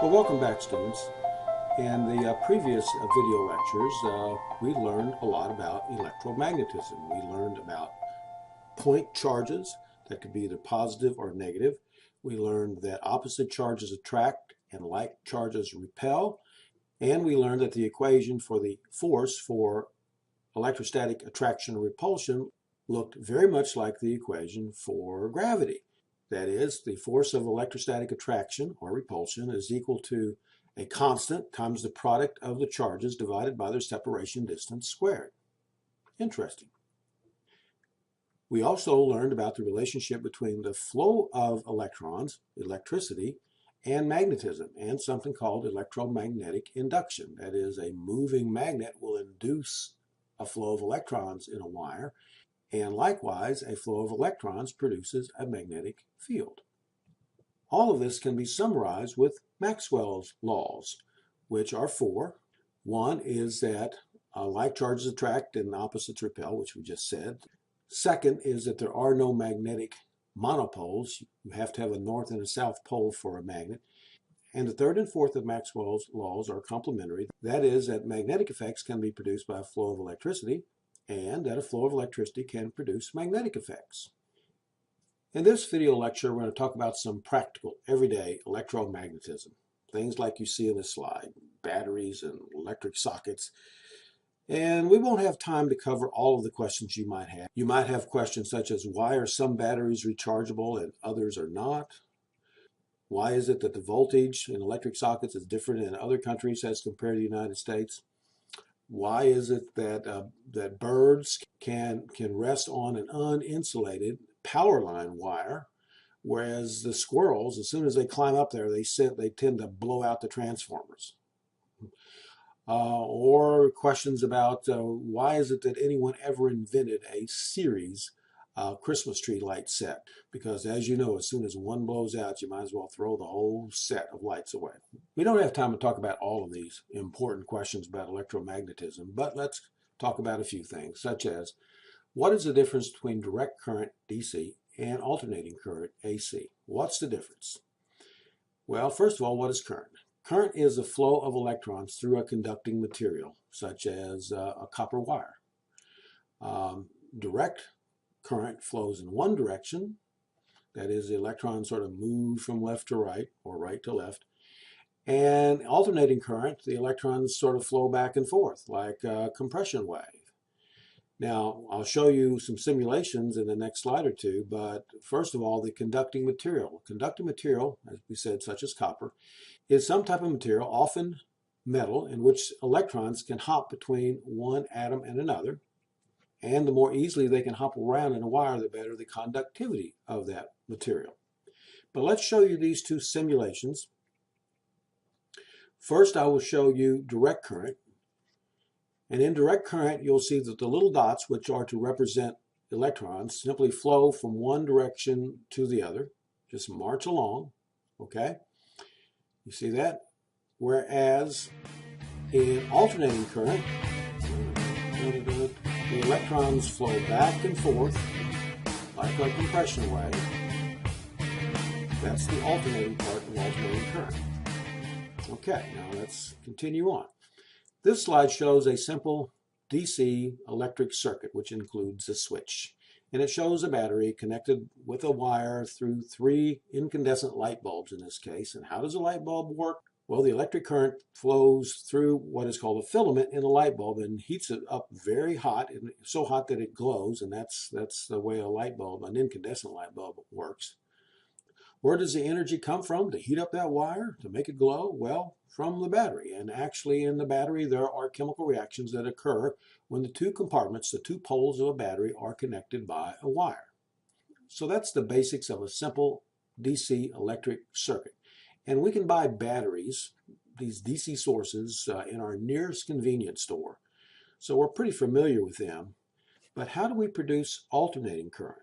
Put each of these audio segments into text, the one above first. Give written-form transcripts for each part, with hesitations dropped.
Well, welcome back, students. In the previous video lectures, we learned a lot about electromagnetism. We learned about point charges that could be either positive or negative. We learned that opposite charges attract and like charges repel. And we learned that the equation for the force for electrostatic attraction or repulsion looked very much like the equation for gravity. That is, the force of electrostatic attraction or repulsion is equal to a constant times the product of the charges divided by their separation distance squared. Interesting. We also learned about the relationship between the flow of electrons, electricity, and magnetism, and something called electromagnetic induction. That is, a moving magnet will induce a flow of electrons in a wire, and likewise, a flow of electrons produces a magnetic field. All of this can be summarized with Maxwell's laws, which are four. One is that like charges attract and opposites repel, which we just said. Second is that there are no magnetic monopoles. You have to have a north and a south pole for a magnet. And the third and fourth of Maxwell's laws are complementary. That is, that magnetic effects can be produced by a flow of electricity, and that a flow of electricity can produce magnetic effects. In this video lecture, we're going to talk about some practical, everyday electromagnetism. Things like you see in this slide, batteries and electric sockets. And we won't have time to cover all of the questions you might have. You might have questions such as, why are some batteries rechargeable and others are not? Why is it that the voltage in electric sockets is different in other countries as compared to the United States? Why is it that that birds can rest on an uninsulated power line wire, whereas the squirrels, as soon as they climb up there, they tend to blow out the transformers? Or questions about why is it that anyone ever invented a series Christmas tree light set? Because as you know, as soon as one blows out, you might as well throw the whole set of lights away. We don't have time to talk about all of these important questions about electromagnetism, but let's talk about a few things, such as, what is the difference between direct current, DC, and alternating current, AC? What's the difference? Well, first of all, what is current? Current is the flow of electrons through a conducting material, such as a copper wire. Direct current flows in one direction. That is, the electrons sort of move from left to right or right to left. And alternating current, the electrons sort of flow back and forth like a compression wave. Now, I'll show you some simulations in the next slide or two, but first of all, the conducting material. Conducting material, as we said, such as copper, is some type of material, often metal, in which electrons can hop between one atom and another. And the more easily they can hop around in a wire, the better the conductivity of that material. But let's show you these two simulations. First, I will show you direct current. And in direct current, you'll see that the little dots, which are to represent electrons, simply flow from one direction to the other. Just march along, okay? You see that? Whereas in alternating current, the electrons flow back and forth like a compression wave. That's the alternating part of alternating current. Okay, now let's continue on. This slide shows a simple DC electric circuit, which includes a switch. And it shows a battery connected with a wire through three incandescent light bulbs in this case. And how does a light bulb work? Well, the electric current flows through what is called a filament in a light bulb and heats it up very hot, and so hot that it glows, and that's the way a light bulb, an incandescent light bulb, works. Where does the energy come from to heat up that wire, to make it glow? Well, from the battery. And actually in the battery there are chemical reactions that occur when the two compartments, the two poles of a battery, are connected by a wire. So that's the basics of a simple DC electric circuit. And we can buy batteries, these DC sources, in our nearest convenience store. So we're pretty familiar with them. But how do we produce alternating current?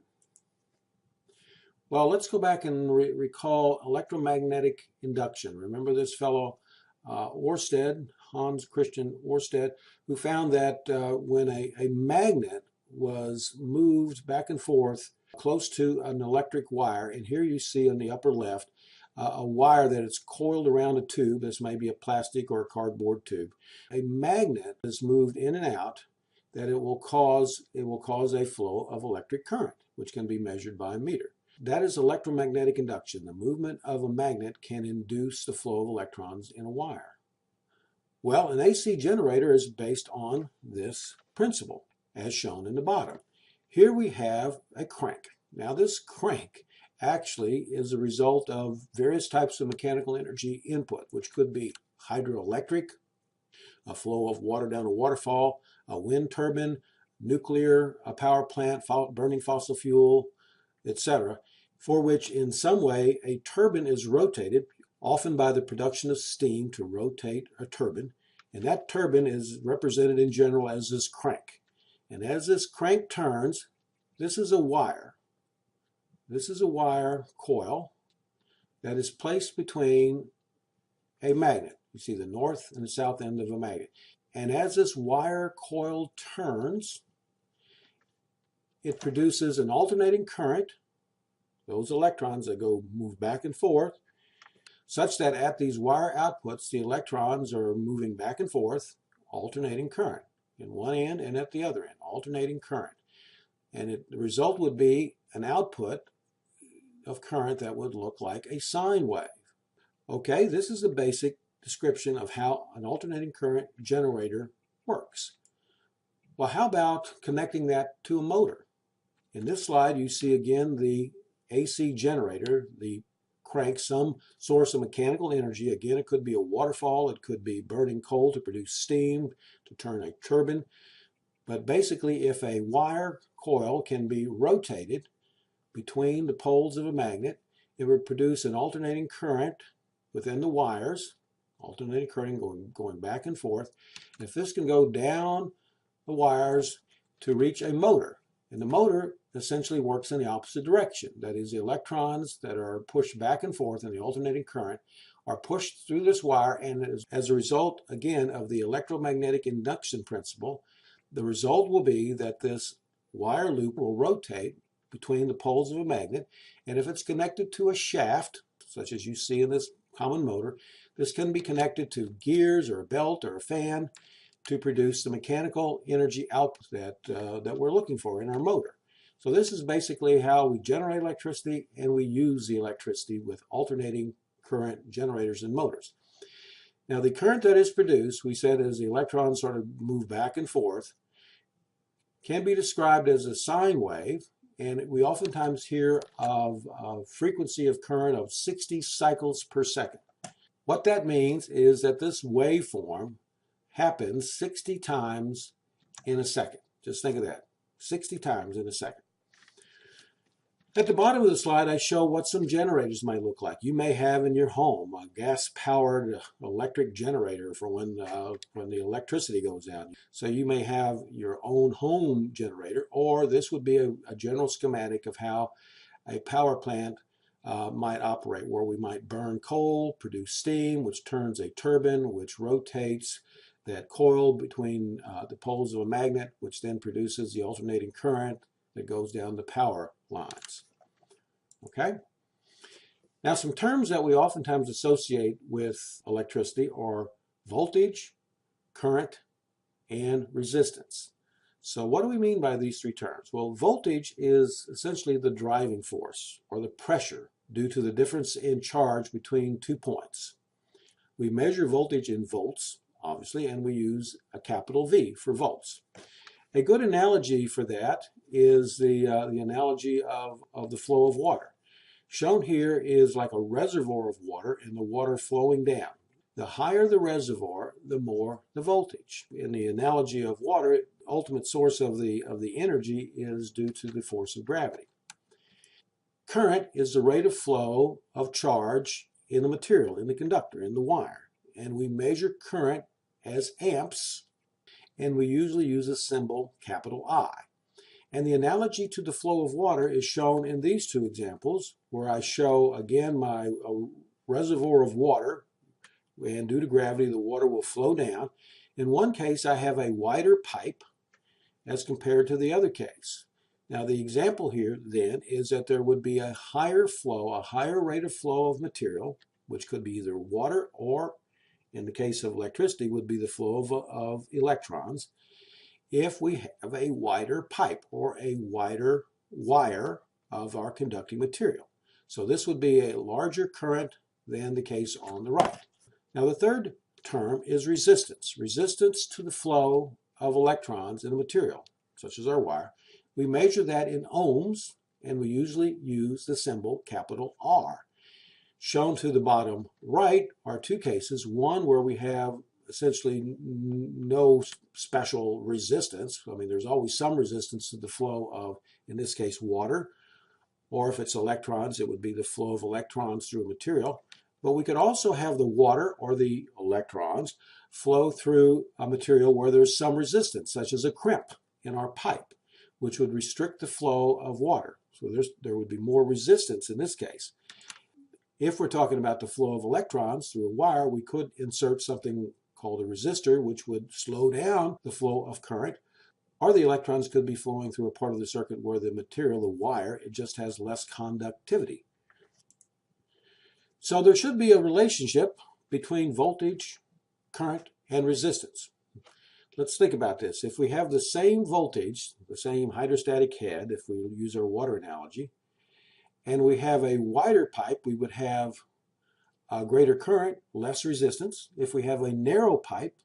Well, let's go back and recall electromagnetic induction. Remember this fellow Ørsted, Hans Christian Ørsted, who found that when a magnet was moved back and forth close to an electric wire, and here you see on the upper left a wire that is coiled around a tube. This may be a plastic or a cardboard tube. A magnet is moved in and out that it will cause a flow of electric current, which can be measured by a meter. That is electromagnetic induction. The movement of a magnet can induce the flow of electrons in a wire. Well, an AC generator is based on this principle, as shown in the bottom. Here we have a crank. Now this crank actually is a result of various types of mechanical energy input, which could be hydroelectric, a flow of water down a waterfall, a wind turbine, nuclear, a power plant, burning fossil fuel, etc., for which in some way a turbine is rotated, often by the production of steam to rotate a turbine, and that turbine is represented in general as this crank. And as this crank turns, this is a wire. This is a wire coil that is placed between a magnet. You see the north and the south end of a magnet. And as this wire coil turns, it produces an alternating current, those electrons that move back and forth, such that at these wire outputs, the electrons are moving back and forth, alternating current in one end and at the other end, alternating current. And the result would be an output of current that would look like a sine wave. Okay, this is a basic description of how an alternating current generator works. Well, how about connecting that to a motor? In this slide, you see again the AC generator, the crank, some source of mechanical energy. Again, it could be a waterfall, it could be burning coal to produce steam, to turn a turbine. But basically, if a wire coil can be rotated between the poles of a magnet, it would produce an alternating current within the wires, alternating current going back and forth. If this can go down the wires to reach a motor, and the motor essentially works in the opposite direction. That is, the electrons that are pushed back and forth in the alternating current are pushed through this wire, and as a result, again, of the electromagnetic induction principle, the result will be that this wire loop will rotate between the poles of a magnet, and if it's connected to a shaft, such as you see in this common motor, this can be connected to gears or a belt or a fan to produce the mechanical energy output that we're looking for in our motor. So this is basically how we generate electricity, and we use the electricity with alternating current generators and motors. Now the current that is produced, we said, as the electrons sort of move back and forth, can be described as a sine wave, and we oftentimes hear of a frequency of current of 60 cycles per second. What that means is that this waveform happens 60 times in a second. Just think of that, 60 times in a second. At the bottom of the slide, I show what some generators might look like. You may have in your home a gas-powered electric generator for when the electricity goes out. So you may have your own home generator, or this would be a general schematic of how a power plant might operate, where we might burn coal, produce steam, which turns a turbine, which rotates that coil between the poles of a magnet, which then produces the alternating current that goes down the power lines. Okay? Now, some terms that we oftentimes associate with electricity are voltage, current, and resistance. So what do we mean by these three terms? Well, voltage is essentially the driving force or the pressure due to the difference in charge between 2 points. We measure voltage in volts, obviously, and we use a capital V for volts. A good analogy for that is the analogy of the flow of water. Shown here is like a reservoir of water and the water flowing down. The higher the reservoir, the more the voltage. In the analogy of water, the ultimate source of the energy is due to the force of gravity. Current is the rate of flow of charge in the material, in the conductor, in the wire. And we measure current as amps, and we usually use a symbol capital I. And the analogy to the flow of water is shown in these two examples, where I show again my reservoir of water, and due to gravity the water will flow down. In one case I have a wider pipe as compared to the other case. Now the example here then is that there would be a higher flow, a higher rate of flow of material, which could be either water or, in the case of electricity, would be the flow of electrons, if we have a wider pipe or a wider wire of our conducting material. So this would be a larger current than the case on the right. Now the third term is resistance. Resistance to the flow of electrons in a material, such as our wire. We measure that in ohms, and we usually use the symbol capital R. Shown to the bottom right are two cases, one where we have essentially no special resistance. I mean, there's always some resistance to the flow of, in this case, water, or if it's electrons, it would be the flow of electrons through a material. But we could also have the water or the electrons flow through a material where there's some resistance, such as a crimp in our pipe, which would restrict the flow of water. So there would be more resistance in this case. If we're talking about the flow of electrons through a wire, we could insert something called a resistor, which would slow down the flow of current, or the electrons could be flowing through a part of the circuit where the material, the wire, it just has less conductivity. So there should be a relationship between voltage, current, and resistance. Let's think about this. If we have the same voltage, the same hydrostatic head, if we use our water analogy, and we have a wider pipe, we would have a greater current, less resistance. If we have a narrow pipe,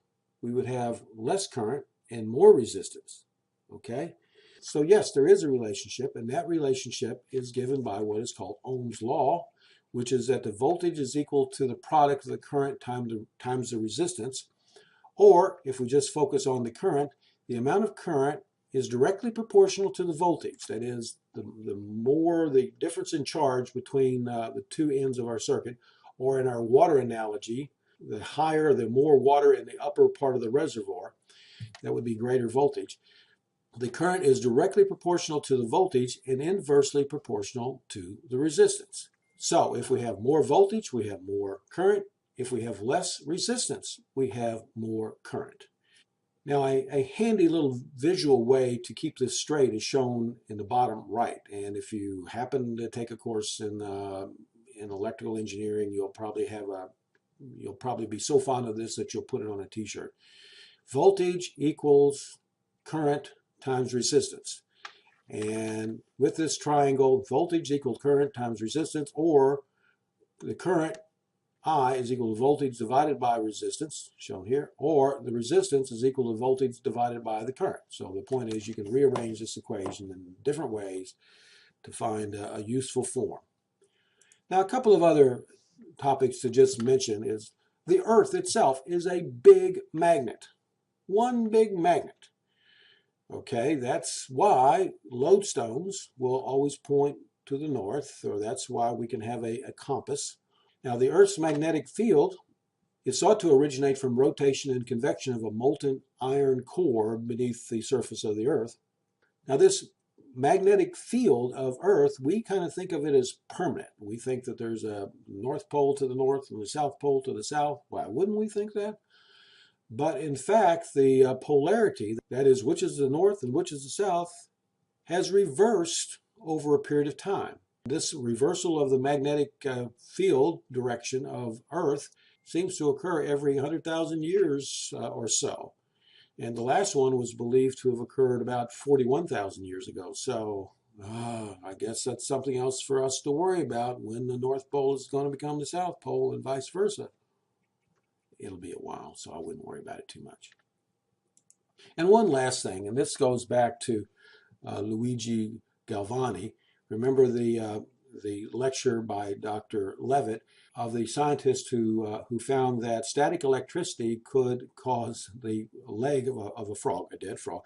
we would have less current and more resistance. Okay? So yes, there is a relationship, and that relationship is given by what is called Ohm's law, which is that the voltage is equal to the product of the current times the resistance. Or, if we just focus on the current, the amount of current is directly proportional to the voltage. That is, the more the difference in charge between the two ends of our circuit, or in our water analogy, the higher, the more water in the upper part of the reservoir, that would be greater voltage. The current is directly proportional to the voltage and inversely proportional to the resistance. So if we have more voltage, we have more current. If we have less resistance, we have more current. Now, a handy little visual way to keep this straight is shown in the bottom right. And if you happen to take a course in electrical engineering, you'll probably be so fond of this that you'll put it on a t-shirt. Voltage equals current times resistance. And with this triangle, voltage equals current times resistance, or the current I is equal to voltage divided by resistance, shown here, or the resistance is equal to voltage divided by the current. So the point is you can rearrange this equation in different ways to find a useful form. Now, a couple of other topics to just mention is the Earth itself is a big magnet. One big magnet. Okay, that's why lodestones will always point to the north, or that's why we can have a compass. Now, the Earth's magnetic field is thought to originate from rotation and convection of a molten iron core beneath the surface of the Earth. Now, this magnetic field of Earth, we kind of think of it as permanent. We think that there's a North Pole to the north and the South Pole to the south. Why wouldn't we think that? But in fact, the polarity, that is, which is the north and which is the south, has reversed over a period of time. This reversal of the magnetic field direction of Earth seems to occur every 100,000 years or so. And the last one was believed to have occurred about 41,000 years ago. So I guess that's something else for us to worry about when the North Pole is going to become the South Pole and vice versa. It'll be a while, so I wouldn't worry about it too much. And one last thing, and this goes back to Luigi Galvani. Remember the lecture by Dr. Levitt of the scientist who found that static electricity could cause the leg of a frog, a dead frog,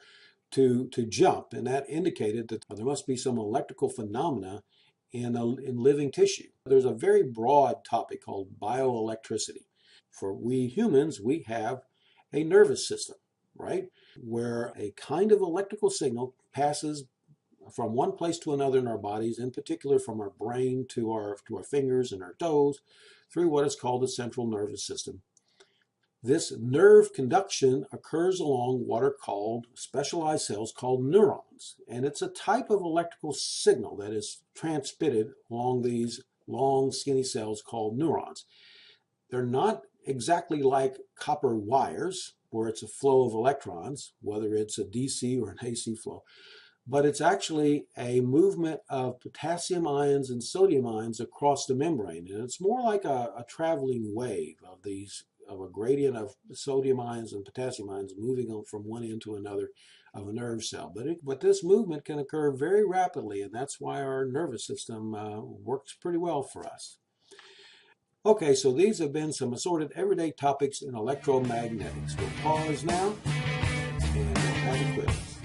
to jump, and that indicated that there must be some electrical phenomena in living tissue. There's a very broad topic called bioelectricity. For we humans, we have a nervous system, right, where a kind of electrical signal passes from one place to another in our bodies, in particular from our brain to our fingers and our toes, through what is called the central nervous system. This nerve conduction occurs along what are called specialized cells called neurons. And it's a type of electrical signal that is transmitted along these long skinny cells called neurons. They're not exactly like copper wires where it's a flow of electrons, whether it's a DC or an AC flow, but it's actually a movement of potassium ions and sodium ions across the membrane. And it's more like a traveling wave of a gradient of sodium ions and potassium ions moving from one end to another of a nerve cell. But this movement can occur very rapidly, and that's why our nervous system works pretty well for us. Okay, so these have been some assorted everyday topics in electromagnetics. We'll pause now and we'll have a quiz.